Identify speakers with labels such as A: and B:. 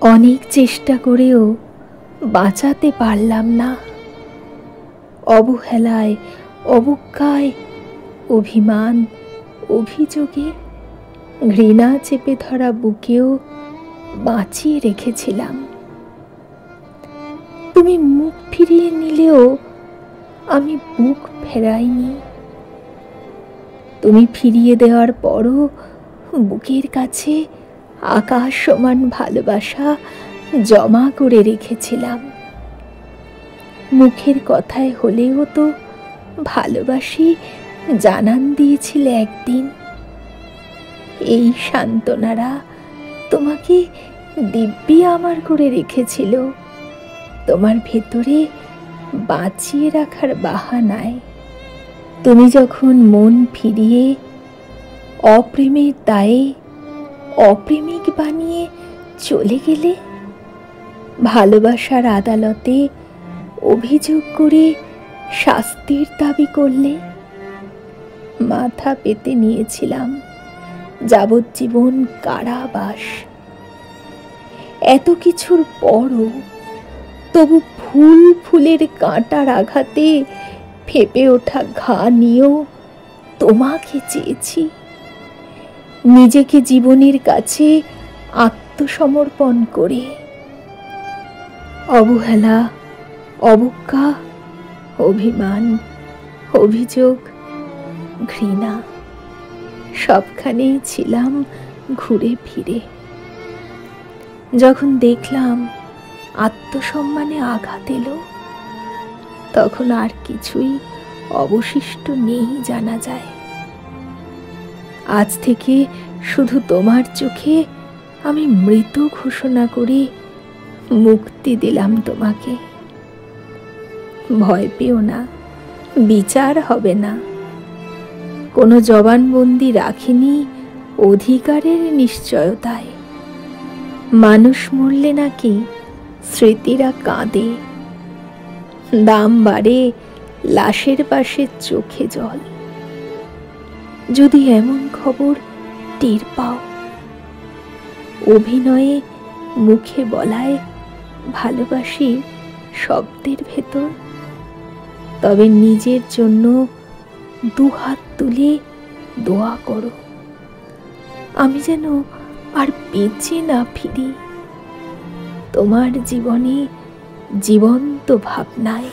A: অনেক চেষ্টা করেও বাঁচাতে পারলাম না। অবহেলায়, অবজ্ঞায়, অভিমান, অভিযোগে, ঘৃণা চেপে ধরা বুকেও বাঁচিয়ে রেখেছিলাম। তুমি মুখ ফিরিয়ে নিলেও আমি বুক ফেরাইনি। তুমি ফিরিয়ে দেওয়ার পরও বুকের কাছে আকাশ সমান ভালোবাসা জমা করে রেখেছিলাম। মুখের কথায় হলেও তো ভালোবাসি জানান দিয়েছিলে একদিন। এই সান্ত্বনারা তোমাকে দিব্যি আমার করে রেখেছিল, তোমার ভেতরে বাঁচিয়ে রাখার বাহানায়। তুমি যখন মন ফিরিয়ে অপ্রেমের দায়ে অপ্রেমিক বানিয়ে চলে গেলে, ভালোবাসার আদালতে অভিযোগ করে শাস্তির দাবি করলে, মাথা পেতে নিয়েছিলাম যাবজ্জীবন কারাবাস। এত কিছুর পরও তবু ফুল ফুলের কাঁটার আঘাতে ফেঁপে ওঠা ঘা নিয়েও তোমাকে চেয়েছি, নিজেকে জীবনের কাছে আত্মসমর্পণ করে। অবহেলা, অবজ্ঞা, অভিমান, অভিযোগ, ঘৃণা সবখানেই ছিলাম ঘুরে ফিরে। যখন দেখলাম আত্মসম্মানে আঘাত এলো, তখন আর কিছুই অবশিষ্ট নেই জানা যায়। আজ থেকে শুধু তোমার চোখে আমি মৃত ঘোষণা করে মুক্তি দিলাম তোমাকে। ভয় পেও না, বিচার হবে না। কোনো জবানবন্দি রাখিনি অধিকারের নিশ্চয়তায়। মানুষ মরলে নাকি স্মৃতিরা কাঁদে, দাম বাড়ে লাশের পাশে চোখে জল। যদি এমন খবর টের পাও, অভিনয়ে মুখে বলায় ভালোবাসি শব্দের ভেতর, তবে নিজের জন্য দুহাত তুলে দোয়া করো, আমি যেন আর বেঁচে না ফিরি তোমার জীবনে জীবন্ত ভাবনায়।